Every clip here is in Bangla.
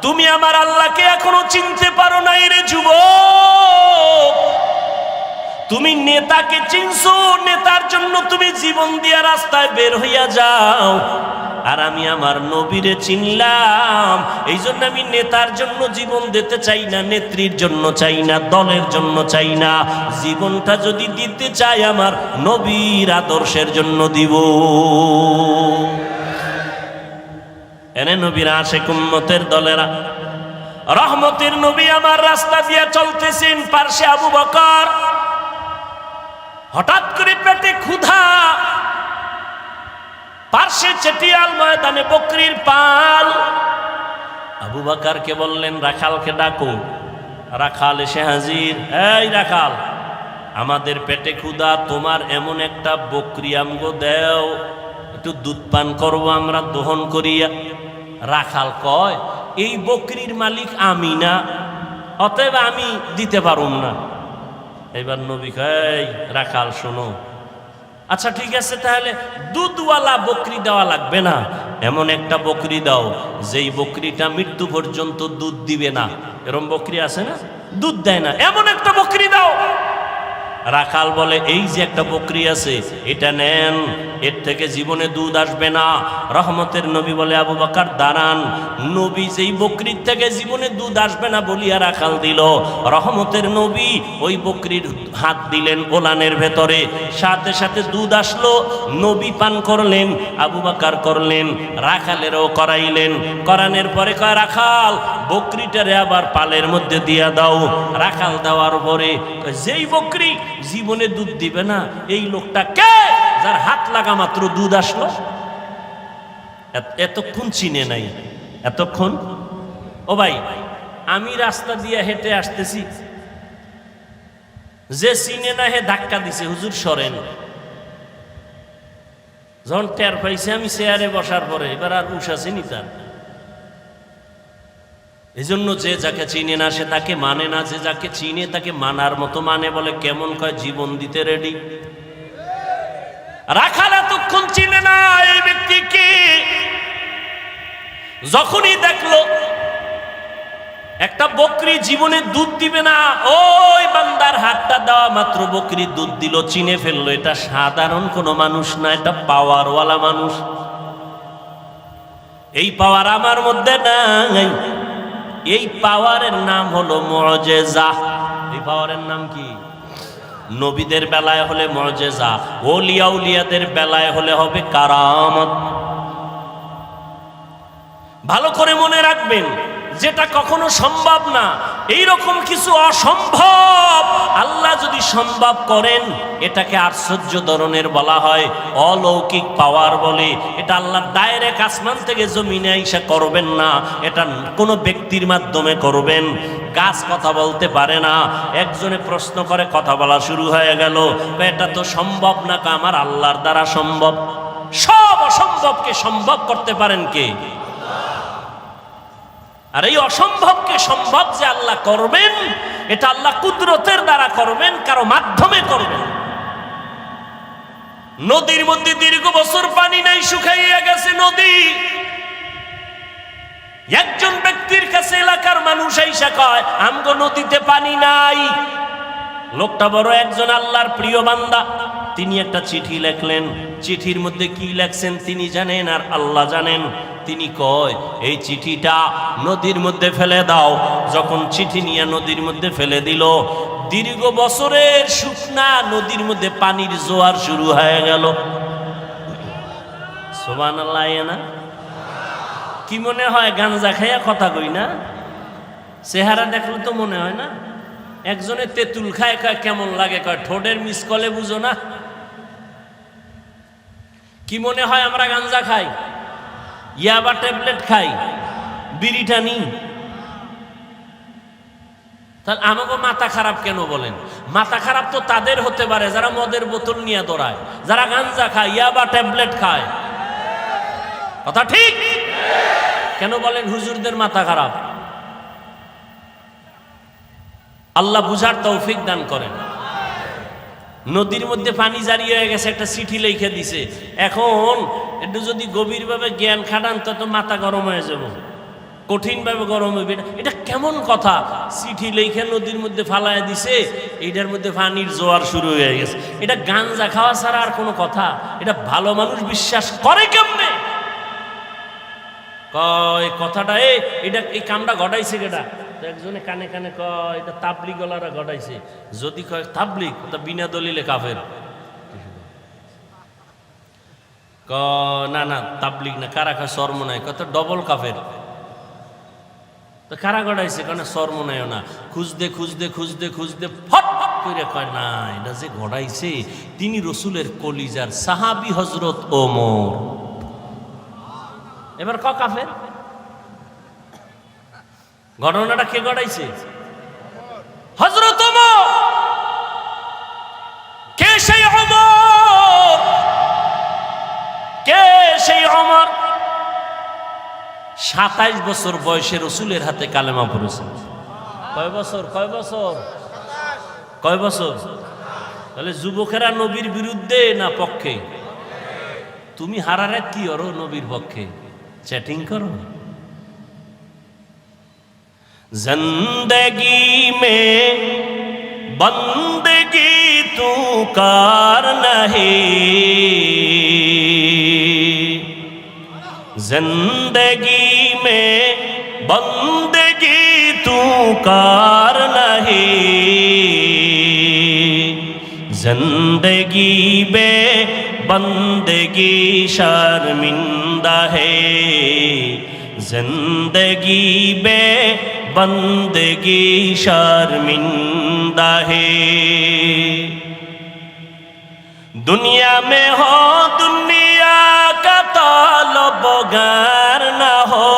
তুমি আমার আল্লাহকে এখনো চিনতে পারো নাই রে যুবক। তুমি নেতাকে চিনছো, নেতার জন্য তুমি জীবন দিয়া রাস্তায় বের হইয়া যাও, আর আমি আমার নবীরে চিনলাম, এই জন্য আমি নেতার জন্য জীবন দিতে চাই না, নেত্রীর জন্য চাই না, দলের জন্য চাই না। জীবনটা যদি দিতে চাই আমার নবীর আদর্শের জন্য দিব। এনে নবীর আশিক উম্মতের দলেরা, রহমতের নবী আমার রাস্তা দিয়ে চলতেছেন, পার্শ্বে আবু বকর। হঠাৎ করে পেটে ক্ষুধা, পার্শ্বে চেটিয়াল ময়দানে বকরির পাল। আবু বকরকে বললেন, রাখালকে ডাকো। রাখাল এসে হাজির। এই রাখাল, আমাদের পেটে ক্ষুধা, তোমার এমন একটা বকরি আমগো দেও, একটু দুধ পান করবো আমরা দহন করিয়া। রাখাল কয়, এই বকরির মালিক আমি না, অতএব আমি দিতে পারুম না। এবার নবী কয়, রাখাল শোনো, আচ্ছা ঠিক আছে, তাহলে দুধওয়ালা বকরি দেওয়া লাগবে না, এমন একটা বকরি দাও যেই বকরিটা মৃত্যু পর্যন্ত দুধ দিবে না। এরকম বকরি আছে না, দুধ দেয় না, এমন একটা বকরি দাও। রাখাল বলে, এই যে একটা বকরি আছে, এটা নেন, এর থেকে জীবনে দুধ আসবে না। রহমতের নবী বলে, আবু বকর দাঁড়ান। নবী যেই বকরির থেকে জীবনে দুধ আসবে না বলিয়া রাখাল দিল, রহমতের নবী ওই বকরির হাত দিলেন ওলানের ভেতরে, সাথে সাথে দুধ আসলো। নবী পান করলেন, আবু বকর করলেন, রাখালেরও করাইলেন। করানোর পরে কয়, রাখাল বকরিটারে আবার পালের মধ্যে দিয়া দাও। রাখাল দেওয়ার পরে যেই বকরি জীবনে দুধ দিবে না, এই লোকটা কে যার হাত লাগা মাত্র দুধ আসলো? এতক্ষণ চিনে নাই, এতক্ষণ। ও ভাই, আমি রাস্তা দিয়ে হেঁটে আসতেছি, যে চিনে না হে ধাক্কা দিছে, হুজুর সরেন। যখন টের পাইছে আমি চেয়ারে বসার পরে, এবার আর উষা চিনি তার। এই জন্য যে যাকে চিনে না সে তাকে মানে না, যে যাকে চিনে তাকে মানার মতো মানে। বলে কেমন? কয় জীবন দিতে রেডি। রাখাল এতক্ষণ চিনে না এই ব্যক্তিকে। যখনই দেখলো একটা বকরি জীবনে দুধ দিবে না, ওই বান্দার হাতটা দেওয়া মাত্র বকরি দুধ দিল, চিনে ফেললো এটা সাধারণ কোনো মানুষ না, এটা পাওয়ারওয়ালা মানুষ। এই পাওয়ার আমার মধ্যে নাই। এই পাওয়ারের নাম হলো মুআজিজা। এই পাওয়ারের নাম কি? নবীদের বেলায় হলে মুআজিজা, ওলিয়া উলিয়াদের বেলায় হলে হবে কারামত। ভালো করে মনে রাখবেন, যেটা কখনো সম্ভব না, এই রকম কিছু অসম্ভব আল্লাহ যদি সম্ভব করেন, এটাকে আশ্চর্য ধরনের বলা হয়, অলৌকিক পাওয়ার বলে। এটা আল্লাহ ডাইরেক্ট আসমান থেকে জমিনে আইসা করবেন না, এটা কোনো ব্যক্তির মাধ্যমে করবেন। গাছ কথা বলতে পারে না, একজনে প্রশ্ন করে কথা বলা শুরু হয়ে গেল, এটা তো সম্ভব না। আমার আল্লাহর দ্বারা সম্ভব। সব অসম্ভবকে সম্ভব করতে পারেন কে? আর এই অসম্ভবকে সম্ভব যে আল্লাহ করবেন, এটা আল্লাহ কুদরতের দ্বারা করবেন, কারো মাধ্যমে করবেন। নদীর মধ্যে দীর্ঘ বছর পানি নাই, শুকাইয়া গেছে নদী। একজন ব্যক্তির কাছে এলাকার মানুষ আইসা কয়, আমগো নদীতে পানি নাই। লোকটা বড় একজন আল্লাহর প্রিয় বান্দা, তিনি একটা চিঠি লেখলেন। চিঠির মধ্যে কি লেখছেন তিনি জানেন, আর আল্লাহ জানেন। তিনি কয়, এই চিঠিটা নদীর মধ্যে ফেলে দাও। যখন চিঠি নিয়ে নদীর মধ্যে ফেলে দিল, দীর্ঘ বছরের শুকনা নদীর মধ্যে পানির জোয়ার শুরু হয়ে গেল। সুবহানাল্লাহ। না কি মনে হয় গাঞ্জা খাইয়া কথা কই না? চেহারা দেখলে তো মনে হয় না। একজনে তেঁতুল খায়, কয় কেমন লাগে, কয় ঠোঁটের মিস কলে বুঝো না। কি মনে হয় আমরা গাঞ্জা খাই, ইয়াবা ট্যাবলেট খাই, বিড়ি টানি? তাহলে আমাকে মাথা খারাপ কেন বলেন? মাথা খারাপ তো তাদের হতে পারে যারা মদের বোতল নিয়ে দৌড়ায়, যারা গাঞ্জা খায়, ইয়াবা ট্যাবলেট খায়। কথা ঠিক? কেন বলেন হুজুরদের মাথা খারাপ? আল্লাহ বুঝার তৌফিক দান করেন। নদীর মধ্যে পানি জারি হয়ে গেছে, একটা চিঠি লিখে দিছে। এখন একটু যদি গভীরভাবে জ্ঞান খাটান তো মাথা গরম হয়ে যাব। কঠিনভাবে গরম হইবে। এটা কেমন কথা? চিঠি লেখা নদীর মধ্যে ফালায় দিছে, এইটার মধ্যে পানির জোয়ার শুরু হয়ে গেছে। এটা গাঞ্জা খাওয়া ছাড়া আর কোনো কথা? এটা ভালো মানুষ বিশ্বাস করে কেমনে? কয় কথাটা এটা এই কামটা ঘটাইছে কেটা? তো একজনে কানে কানে কয় এটা তাবলিগলারা ঘটাইছে। যদি কয় তাবলিগ, তা বিনা দলিলে কাফের। না না তাবলিগ না, কারা কয় সরমনায়, কত ডবল কাফের। তো কারা ঘটাইছে? কারণ সরমনায় না, খুঁজতে খুঁজতে খুঁজতে খুঁজতে ফট করে কয় না, এটা যে ঘটাইছে তিনি রসুলের কলিজার সাহাবী হযরত ওমর। এবার ক কাফের। ঘটনাটা কে ঘটাইছে? হযরত ওমর। কে সেই ওমর? কে সেই ওমর? 27 বছর বয়সে রসুলের হাতে কালেমা পড়েছে। কয় বছর? কয় বছর? কয় বছর? তাহলে যুবকেরা নবীর বিরুদ্ধে না পক্ষে? তুমি হারারে কি করো নবীর পক্ষে? চ্যাটিং করো। জিন্দেগি মে বন্দেগি তু কার নাহি, जिंदगी में बंदगी तू कार नहीं, जिंदगी में बंदगी शर्मिंदा है, जिंदगी में बंदगी शर्मिंदा है। दुनिया में हो दुनिया का तलबगार न हो,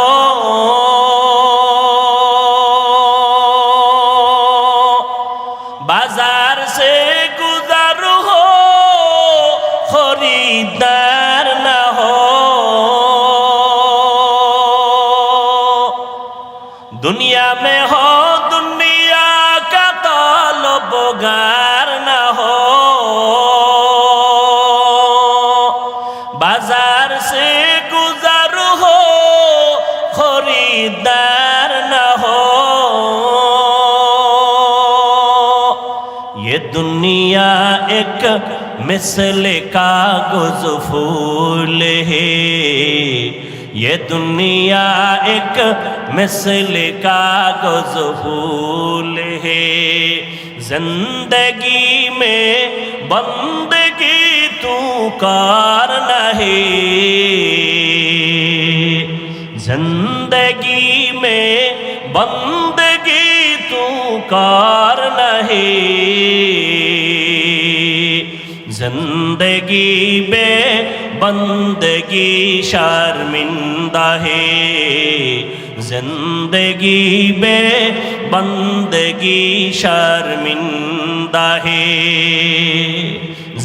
बाजार से गुजर हो खरीदार न हो, दुनिया में हो दुनिया का तलबगार न हो, बाजार से गुजर हो खरीदार न हो। ये दुनिया एक मिसल कागज फूल है, ये दुनिया एक मिसल कागज फूल है, जिंदगी में बंदगी तू कार नहीं, जिंदगी में बंदगी तू कार नहीं, जिंदगी में बंदगी शर्मिंदा है, जिंदगी में बंदगी शर्मिंदा है,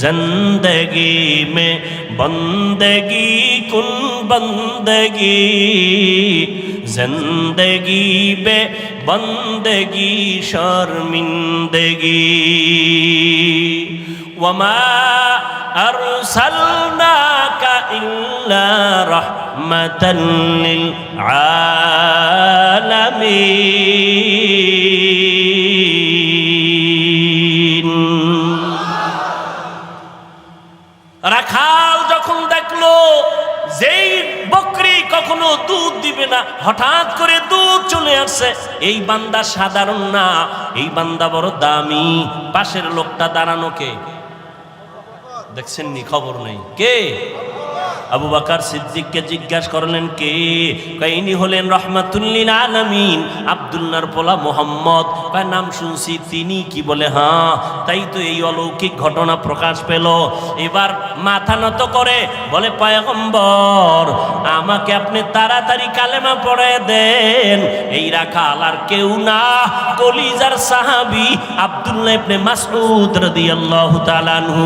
जिंदगी में बंदगी कुन बंदगी, जिंदगी में बंदगी शर्मिंदगी। वमा अरसलनाका इल्ला रहमतन लिल आलामीन। রাখাল যখন দেখলো যেই বকরি কখনো দুধ দিবে না, হঠাৎ করে দুধ চলে আসছে, এই বান্দা সাধারণ না, এই বান্দা বড় দামি। পাশের লোকটা দাঁড়ানো কে দেখছেন নি? খবর নেই কে? আবু বকর সিদ্দিককে জিজ্ঞাসা করলেন কে? ইনি হলেন রাহমাতুল লিল আলামিন, আব্দুল্লাহর পোলা মুহাম্মদ। কয় নাম শুনছি। তিনি কি বলে হ্যাঁ, তাই তো এই অলৌকিক ঘটনা প্রকাশ পেল। এবার মাথা নত করে বলে পয়গম্বর আমাকে আপনি তাড়াতাড়ি কালেমা পড়ায় দেন। এই রাখাল আর কেউ না, কলিজার সাহাবী আব্দুল্লাহ ইবনে মাসউদ রাদিয়াল্লাহু তাআলা আনহু।